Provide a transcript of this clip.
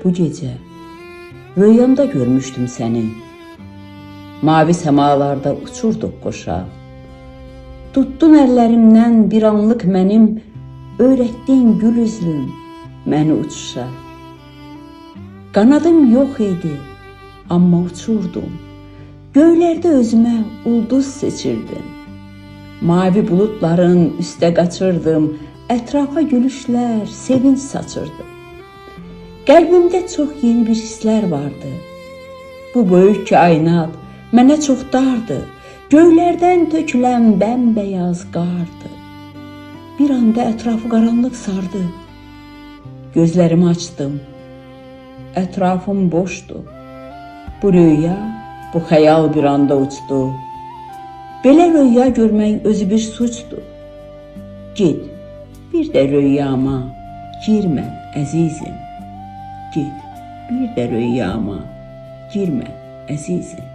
bu gece rüyamda görmüştüm seni. Mavi semalarda uçurduq qoşa. Tuttun əllərimdən bir anlıq mənim, öyrətdin gül üzlüm məni uçuşa. Qanadım yox idi, amma uçurdum. Göylərdə özümə ulduz seçirdim. Mavi bulutların üstə qaçırdım, ətrafa gülüşlər, sevinç saçırdım. Qəlbimdə çox yeni bir hisslər vardı. Bu böyük kainat mənə çox dardı. Göylərdən tökülən bəmbəyaz qardı. Bir anda ətrafı qaranlıq sardı. Gözlərimi açdım. Ətrafım boşdu. Bu rüya, bu xəyal bir anda uçdu. Belə rüya görmək özü bir suçdur. Git, bir də rüyama girmə əzizim. Git, bir də rüyama girmə əzizim.